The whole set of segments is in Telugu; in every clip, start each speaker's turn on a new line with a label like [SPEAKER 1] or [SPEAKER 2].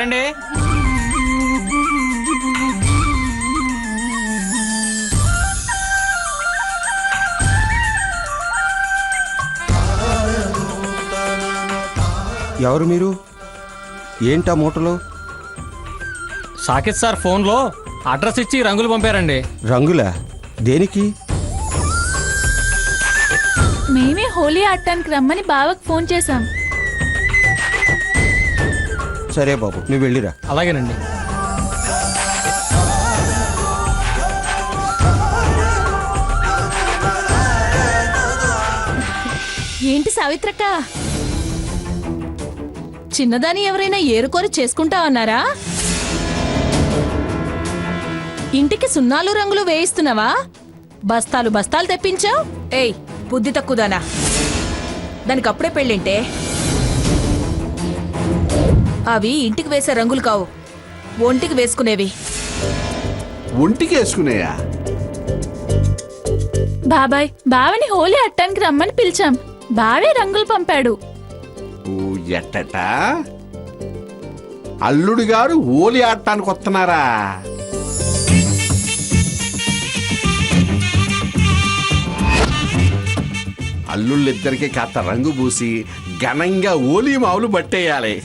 [SPEAKER 1] ఎవరండి?
[SPEAKER 2] ఎవరు మీరు? ఏంటా మూటలో?
[SPEAKER 1] సాకేత్ సార్ ఫోన్లో అడ్రస్ ఇచ్చి రంగులు పంపారండి.
[SPEAKER 2] రంగులా? దేనికి?
[SPEAKER 3] మేమే హోలీ ఆడటానికి రమ్మని బావకు ఫోన్ చేశాం.
[SPEAKER 2] సరే బాబు, నువ్వు వెళ్ళిరా.
[SPEAKER 1] అలాగేనండి.
[SPEAKER 4] ఏంటి సావిత్రక్క, చిన్నదాని ఎవరైనా ఏరుకోరి చేసుకుంటా అన్నారా? ఇంటికి సున్నాలు రంగులు వేయిస్తున్నావా? బస్తాలు బస్తాలు తెప్పించావు.
[SPEAKER 5] ఏయ్, బుద్ధి తక్కువదానా, దానికి అప్పుడే పెళ్ళింటే. అవి ఇంటికి వేసే రంగులు కావు, ఒంటికి వేసుకునేవి.
[SPEAKER 6] ఒంటికి వేసుకునేయా?
[SPEAKER 3] బాబాయ్, బావని హోలీ ఆడటానికి రమ్మని పిలిచాం. బావే రంగులు పంపాడు.
[SPEAKER 6] ఎట్టట అల్లుడు గారు హోలీ ఆడటానికి వస్తున్నారా? అల్లుళ్ళిద్దరికి కాస్త రంగు పూసి ఘనంగా హోలీ మావులు పట్టేయాలి.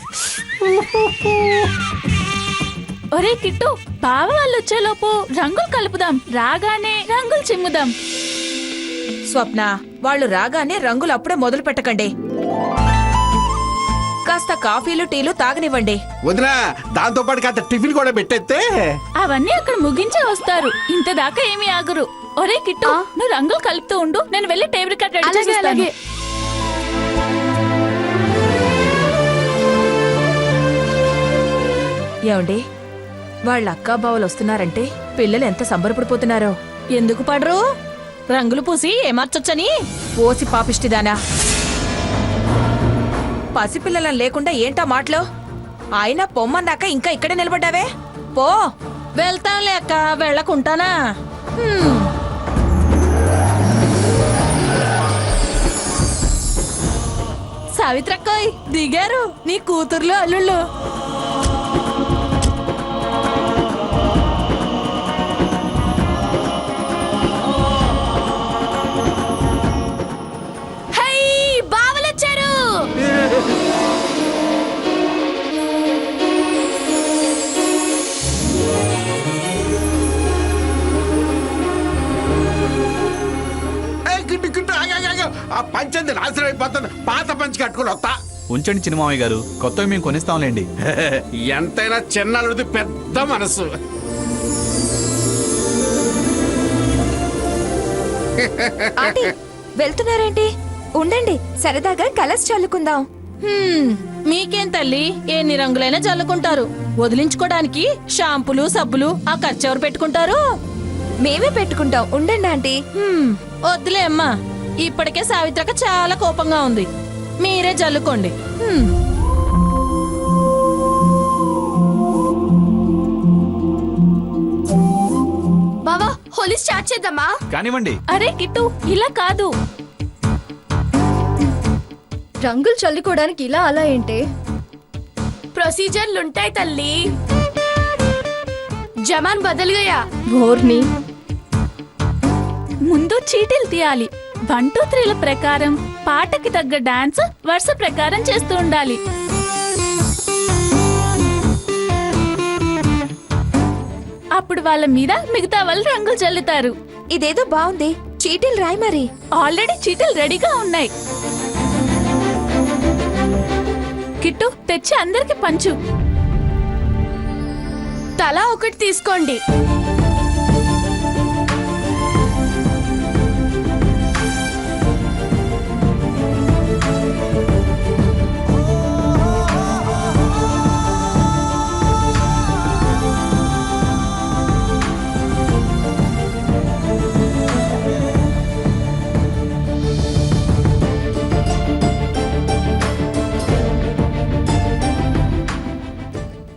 [SPEAKER 3] ఒరే కిట్టు, బావ వాళ్ళు వచ్చేలోపు రంగులు కలుపుదాం. రాగానే రంగులు చిమ్ముదాం.
[SPEAKER 5] స్వప్న, వాళ్ళు రాగానే రంగులు అప్పుడే మొదలు పెట్టకండి. కాస్త కాఫీలు టీలు తాగనివ్వండి.
[SPEAKER 6] వదినా, దాంతో పాటు కాస్త టిఫిన్ కూడా పెట్టేస్తే.
[SPEAKER 3] అవన్నీ అక్కడ ముగించే వస్తారు. ఇంత దాకా ఏమీ ఆగరు. ఒరే కిట్టు, నువ్వు రంగులు కలుపుతూ ఉండు, నేను వెళ్ళి టేబుల్ కట్ రెడీ చేస్తాను.
[SPEAKER 5] ఏమండి, వాళ్ళ అక్కా బావలు వస్తున్నారంటే పిల్లలు ఎంత సంబరపడిపోతున్నారో.
[SPEAKER 4] ఎందుకు పడరు? రంగులు పూసి ఏమార్చొచ్చని.
[SPEAKER 5] పోసి పాపిష్టిదానా, పసిపిల్లలం లేకుండా ఏంటా మాటలు? ఆయన పొమ్మన్నాక ఇంకా ఇక్కడే నిలబడ్డావే, పో.
[SPEAKER 4] వెళ్తాంలే అక్క, వెళ్ళకుంటానా? సావిత్రక్కోయ్, దిగారు నీ కూతుర్లు అల్లుళ్ళు.
[SPEAKER 6] ఆ పంచంది నాశనం అయిపోతుంది. పాత పంచి కట్టుకుని వస్తా.
[SPEAKER 7] ఉంచండి చిన్నమామయ్య గారు, కొత్తవి మేము కొనిస్తాంలేండి.
[SPEAKER 6] ఎంతైనా చిన్నది పెద్ద మనసు.
[SPEAKER 8] ఆంటీ, వెళ్తున్నారేంటి? ఉండండి, సరదాగా కలర్స్ చల్లుకుందాం.
[SPEAKER 4] మీకేం తల్లి, ఎన్ని రంగులైనా చల్లుకుంటారు. వదిలించుకోవడానికి షాంపులు సబ్బులు ఆ ఖర్చు ఎవరు పెట్టుకుంటారు?
[SPEAKER 8] మేమే పెట్టుకుంటాం. ఉండండి ఆంటీ.
[SPEAKER 4] వద్దులే అమ్మా, ఇప్పటికే సావిత్రక చాలా కోపంగా ఉంది. మీరే జల్లుకోండి.
[SPEAKER 3] బావా, హోలీ స్టార్ట్ చేద్దామా?
[SPEAKER 7] కానివ్వండి.
[SPEAKER 3] అరే కిట్టు, ఇలా కాదు.
[SPEAKER 8] రంగులు చల్లుకోవడానికి ఇలా అలా ఏంటి?
[SPEAKER 3] ప్రొసీజర్లుంటాయి తల్లి. జమాన్ బదలుగయా.
[SPEAKER 8] భోర్ని
[SPEAKER 3] ముందు చీటీలు తీయాలి. 1, 2, 3ల ప్రకారం పాటకి తగ్గ డాన్స్ వరుస ప్రకారం చేస్తూ ఉండాలి. అప్పుడు వాళ్ళ మీద మిగతా వాళ్ళు రంగులు చల్లుతారు.
[SPEAKER 8] ఇదేదో బాగుంది, చీటీలు రాయి మరి.
[SPEAKER 3] ఆల్రెడీ చీటీలు రెడీగా ఉన్నాయి. కిట్టు, తెచ్చి అందరికి పంచు. తలా ఒకటి తీసుకోండి.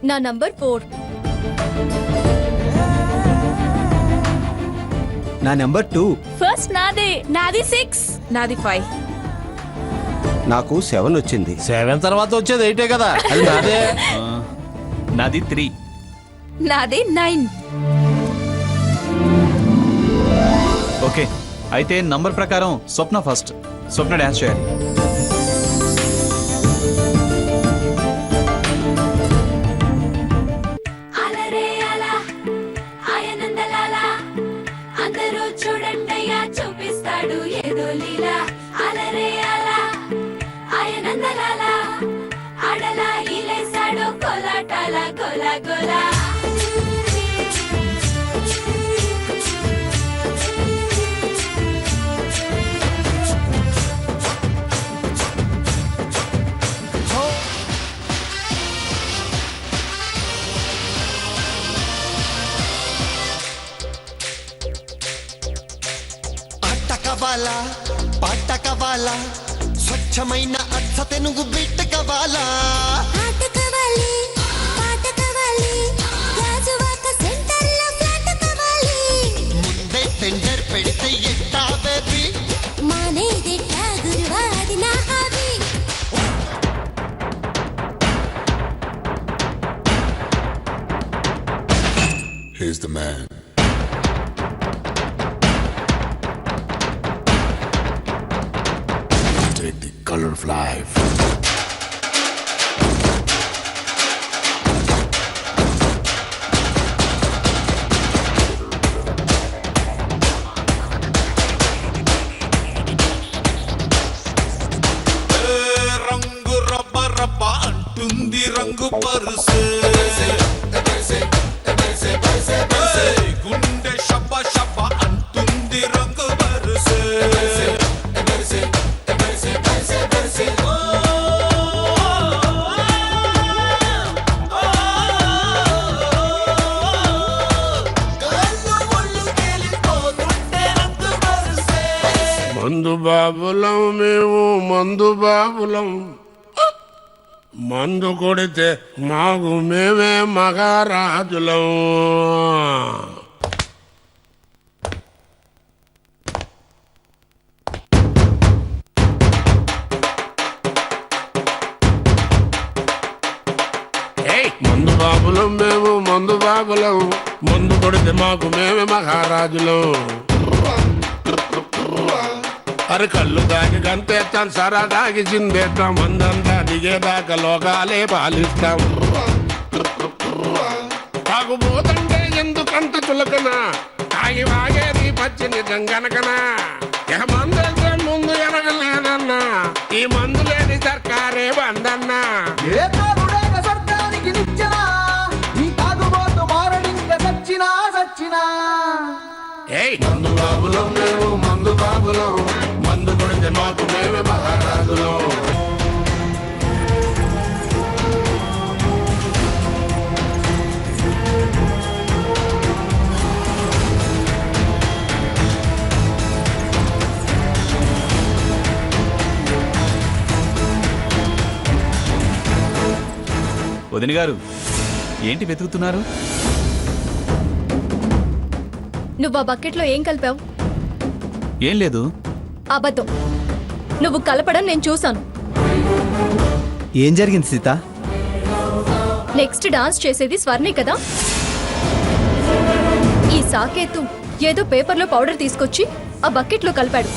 [SPEAKER 8] నా నంబర్ 4.
[SPEAKER 2] నా నెంబర్ 2.
[SPEAKER 3] ఫస్ట్ నాదే. నాది 6.
[SPEAKER 5] నాది 5.
[SPEAKER 2] నాకు 7 వచ్చింది.
[SPEAKER 1] 7 తర్వాత వచ్చేది 8 కదా, అది నాదే.
[SPEAKER 7] నాది 3.
[SPEAKER 5] నాది 9.
[SPEAKER 7] ఓకే, అయితే నంబర్ ప్రకారం స్వప్న ఫస్ట్. స్వప్న డాన్స్ చేయాలి.
[SPEAKER 3] అలరే అలా ఆయనందలాల అందరూ చూడండయ్యా చూపిస్తాడు ఏదో లీలా అలరే అలా ఆయనందలాల ఆడలా ఈలేశాడు కోలాటాల గోలా గోలా
[SPEAKER 9] కావాలా పాట కావాలా స్వచ్ఛమైన అచ్చ తెనుగు బిడ్డ కావాలా
[SPEAKER 10] ఆట కావాలి పాట కావాలి గాజువాక సెంటర్లో ఫ్లాట్ కావాలి
[SPEAKER 9] ముందే టెండర్ పెడితే ఎట్టా బేబీ
[SPEAKER 10] మానేదెట్టా గురువా అది నా hobby
[SPEAKER 11] Here's the man. Take the color of life.
[SPEAKER 9] రంగు రబ్బ రబ్బ అంటుంది రంగు పరుసే గుండె షబ్బ షబ్బ అంటుంది రంగు పరుసే
[SPEAKER 11] మందు బాబులం మేము మందు బాబులం మందు కొడితే మాకు మేమే మగారాజులం మందు బాబులం మేము మందు బాబులం మందు కొడితే మాకు మేమే మహారాజులం అరే కళ్ళు దాగి గంతేస్తాం సరా దాగి చిందేస్తాం మందంతా దిగేదాకా లోకాలే పాలిస్తాం తాగుబోతంటే ఎందుకంత చులకన తాగి వాగేది పచ్చి నిజం గనకనా ఇక మందేస్తే ముందు ఎనగలేదన్నా ఈ మందు లేని సర్కారే బందన్నా ఏయ్ మందు బాబులం మేము మందు బాబులం మందు కొడితే మాకు మేమే మహారాజులం
[SPEAKER 7] వదిన గారు, ఏంటి వెతుకుతున్నారు?
[SPEAKER 8] నువ్వు ఆ బకెట్లో ఏం కలిపావు?
[SPEAKER 7] ఏం లేదు.
[SPEAKER 8] అబద్ధం. నువ్వు కలపడం నేను చూశాను.
[SPEAKER 2] ఏం జరిగింది సీత?
[SPEAKER 8] నెక్స్ట్ డాన్స్ చేసేది స్వర్ణి కదా. ఈ సాకేతు ఏదో పేపర్లో పౌడర్ తీసుకొచ్చి ఆ బకెట్లో కలిపాడు.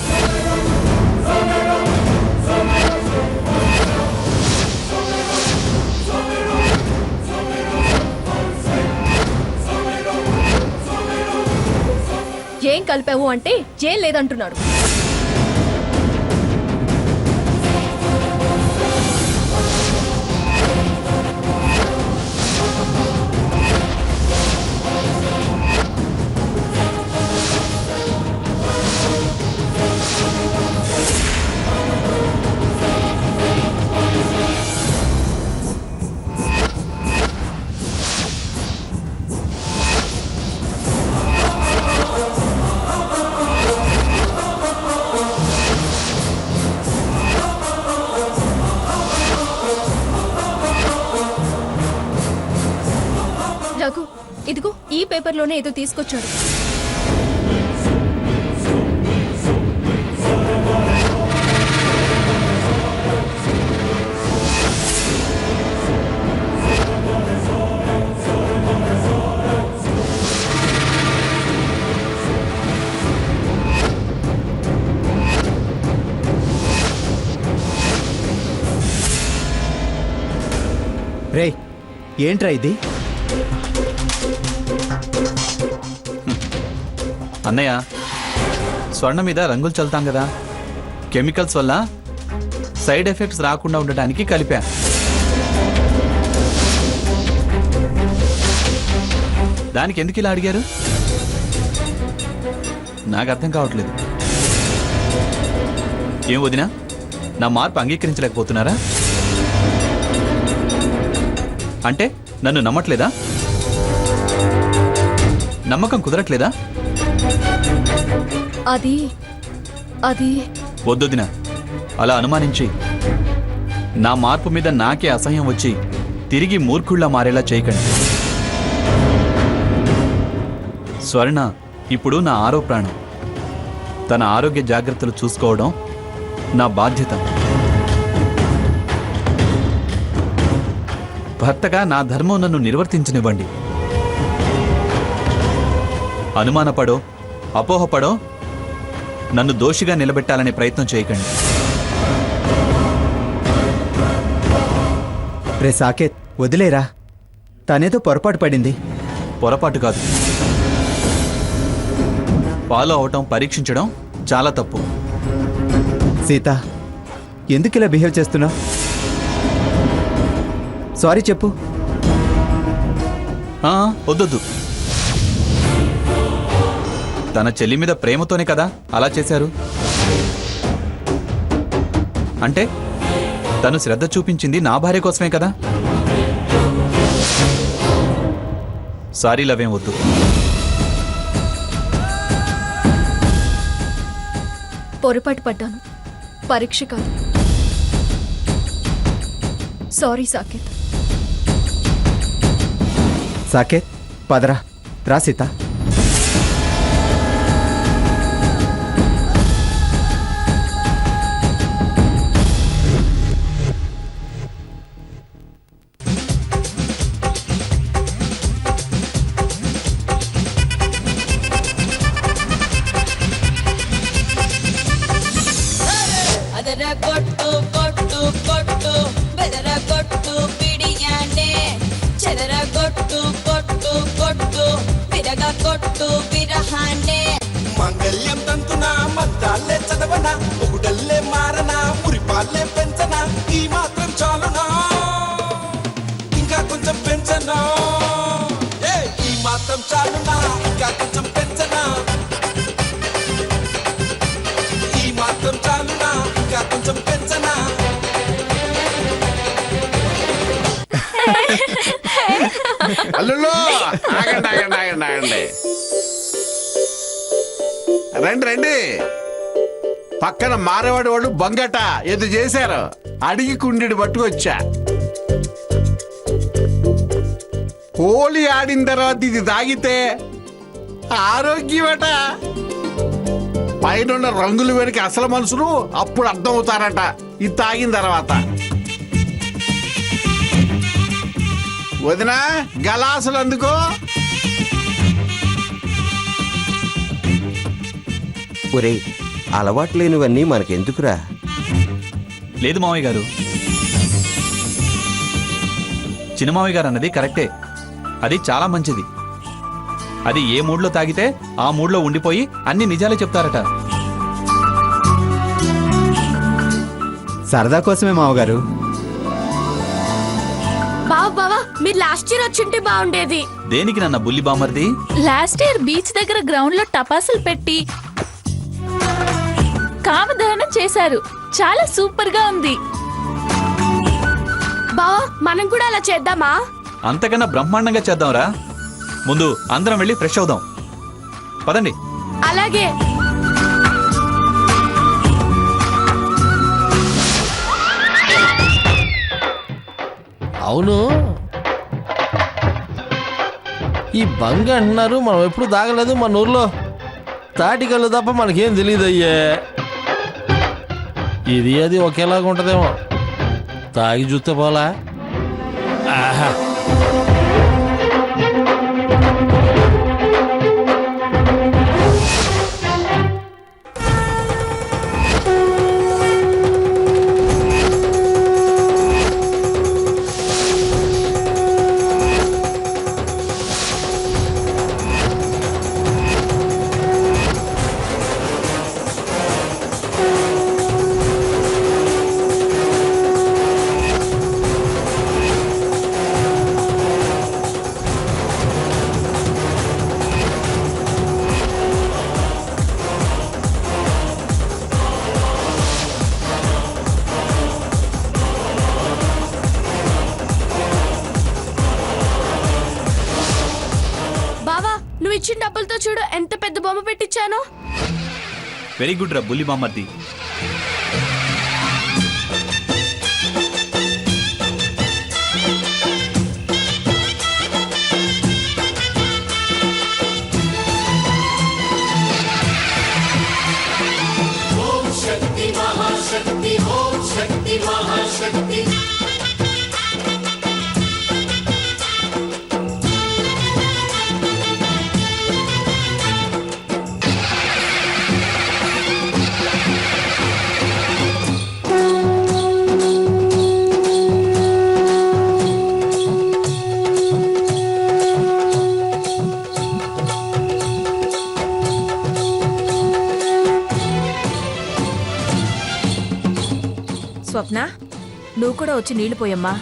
[SPEAKER 8] ఏం కలిపావు అంటే ఏం లేదంటున్నాడు. రఘు, ఇదిగో ఈ పేపర్లోనే ఏదో తీసుకొచ్చాడు.
[SPEAKER 2] ఏంట్రా ఇది?
[SPEAKER 7] అన్నయ్య, స్వర్ణ మీద రంగులు చల్లుతాం కదా, కెమికల్స్ వల్ల సైడ్ ఎఫెక్ట్స్ రాకుండా ఉండడానికి కలిపా. దానికి ఎందుకు ఇలా అడిగారు? నాకు అర్థం కావట్లేదు. ఏం వదినా, నా మార్పు అంగీకరించలేకపోతున్నారా? అంటే నన్ను నమ్మట్లేదా? నమ్మకం కుదరట్లేదా?
[SPEAKER 8] అది అది
[SPEAKER 7] వద్దొదినా, అలా అనుమానించి నా మార్పు మీద నాకే అసహ్యం వచ్చి తిరిగి మూర్ఖుళ్ళ మారేలా చేయకండి. స్వర్ణ ఇప్పుడు నా ఆరో ప్రాణం. తన ఆరోగ్య జాగ్రత్తలు చూసుకోవడం నా బాధ్యత. భర్తగా నా ధర్మం నన్ను నిర్వర్తించనివ్వండి. అనుమానపడో అపోహపడో నన్ను దోషిగా నిలబెట్టాలనే ప్రయత్నం చేయకండి.
[SPEAKER 2] రే సాకేత్, వదిలేరా. తనేదో పొరపాటు పడింది.
[SPEAKER 7] పొరపాటు కాదు, ఫాలో అవటం, పరీక్షించడం చాలా తప్పు.
[SPEAKER 2] సీత, ఎందుకు ఇలా బిహేవ్ చేస్తున్నావు? సారీ చెప్పు.
[SPEAKER 7] వద్దొద్దు. తన చెల్లి మీద ప్రేమతోనే కదా అలా చేశారు. అంటే తను శ్రద్ధ చూపించింది నా భార్య కోసమే కదా. సారీ లవేం వద్దు.
[SPEAKER 8] పొరపాటు పడ్డాను, పరీక్ష కాదు. సారీ సాకేత్.
[SPEAKER 2] సాకేత్, పదరా. రా సీత.
[SPEAKER 10] ಅದರ ಕೊಟ್ಟು ಕೊಟ್ಟು ಕೊಟ್ಟು ಬೆದರ ಕೊಟ್ಟು ಬಿಡಿಯಾನೆ చెదర కొట్టు కొట్టు కొట్టు విరగ కొట్టు విరహానే
[SPEAKER 9] మంగళ్యం తంతున మద్దాలే చదవన ఒకడల్లే మారన మురిపాలే పెంచన ఈ మాత్రం చాలునా ఇంకా కొంచెం పెంచనా ఈ మాత్రం చాలునా ఇంకా కొంచెం పెంచనా ఈ మాత్రం చాలునా ఇంకా కొంచెం పెంచనా
[SPEAKER 6] అల్లుళ్ళు, ఆగండి ఆగండి ఆగండి ఆగండి. రండి రండి. పక్కన మారేవాడి వాళ్ళు బొంగట ఏదో చేశారు, అడిగి కుండిని పట్టుకొచ్చా. హోలీ ఆడిన తర్వాత ఇది తాగితే ఆరోగ్యమట. పైన రంగులు వెనక అసలు మనుషులు అప్పుడు అర్థం అవుతారట ఇది తాగిన తర్వాత. వదినా, గలాసులు అందుకో.
[SPEAKER 12] ఒరే, అలవాటు లేనివన్నీ మనకెందుకురా?
[SPEAKER 7] లేదు మావయ్య గారు, చిన్న మావయ్య గారు అన్నది కరెక్టే. అది చాలా మంచిది. అది ఏ మూడ్లో తాగితే ఆ మూడ్లో ఉండిపోయి అన్ని నిజాలే చెప్తారట.
[SPEAKER 2] సరదా కోసమే మావగారు.
[SPEAKER 8] బావా మీరు లాస్ట్ ఇయర్ వచ్చింటే బాగుండేది.
[SPEAKER 7] దేనికి నన్న బుల్లి బామర్ది?
[SPEAKER 3] లాస్ట్ ఇయర్ బీచ్ దగ్గర గ్రౌండ్ లో టపాసులు పెట్టి కామదహనం చేశారు. చాలా సూపర్ గా ఉంది.
[SPEAKER 8] బావా మనం కూడా అలా చేద్దామా?
[SPEAKER 7] అంతకన్నా బ్రహ్మాండంగా చేద్దాంరా. ముందు అందరం వెళ్ళి ఫ్రెష్ అవుదాం. పదండి.
[SPEAKER 8] అలాగే.
[SPEAKER 13] అవును, ఈ బంగ అంటున్నారు, మనం ఎప్పుడు తాగలేదు మన ఊర్లో. తాటికల్లు తప్ప మనకేం తెలియదు అయ్యే. ఇది అది ఒకేలాగా ఉంటదేమో. తాగి చూస్తే పోలా. ఆహా,
[SPEAKER 8] చూడు ఎంత పెద్ద బొమ్మ పెట్టించానో.
[SPEAKER 7] వెరీ గుడ్ రా బుల్లి బామ్మర్ది.
[SPEAKER 11] ఓం శక్తి మహాశక్తి ఓం శక్తి మహాశక్తి
[SPEAKER 5] స్వప్న నువ్వు కూడా వచ్చి నీళ్లు పోయమ్మా.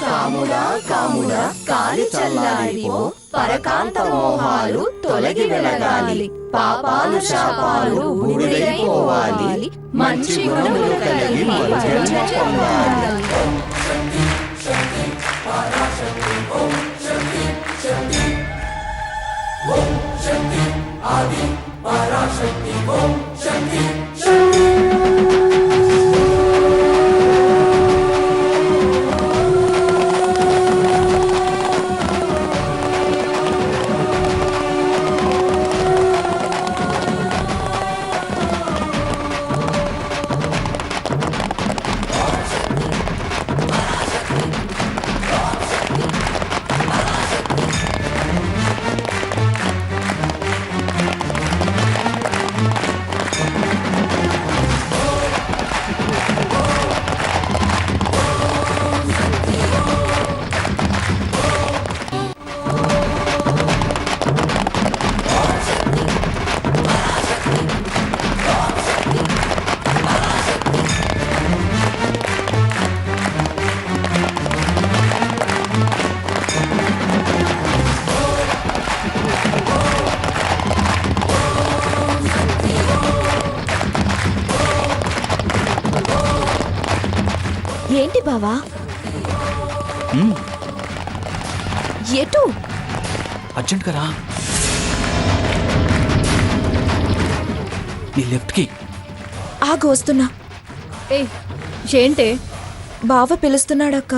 [SPEAKER 8] కాముడా కాముడా కాలి చల్లారిపో, పరకాంత మోహాలు తొలగి వెలగాలి, పాపాలు శాపాలు బూడిదైపోవాలి, మంచి గుణములు కలిగి మనుజన్మ పొందాలి. ఏంటి బావా? ఎటు?
[SPEAKER 7] అర్జెంట్ గా రా. నీ లెఫ్ట్ కి.
[SPEAKER 8] ఆగు వస్తున్నా. ఏంటే? బావ పిలుస్తున్నాడక్క.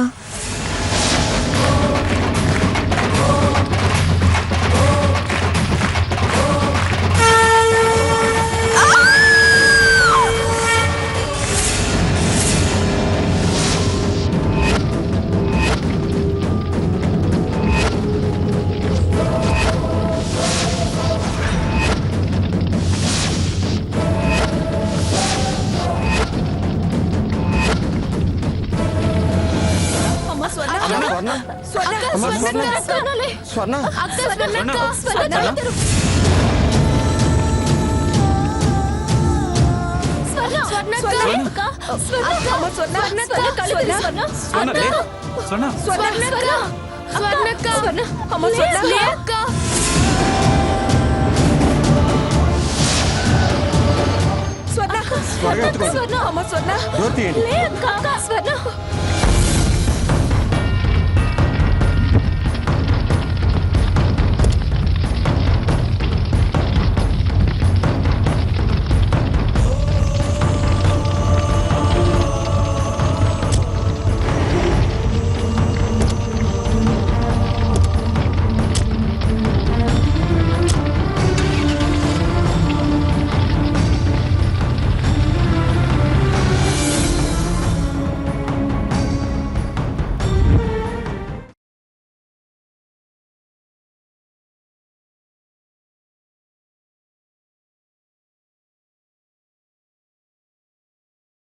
[SPEAKER 2] స్వర్ణ డోర్ తీయండి.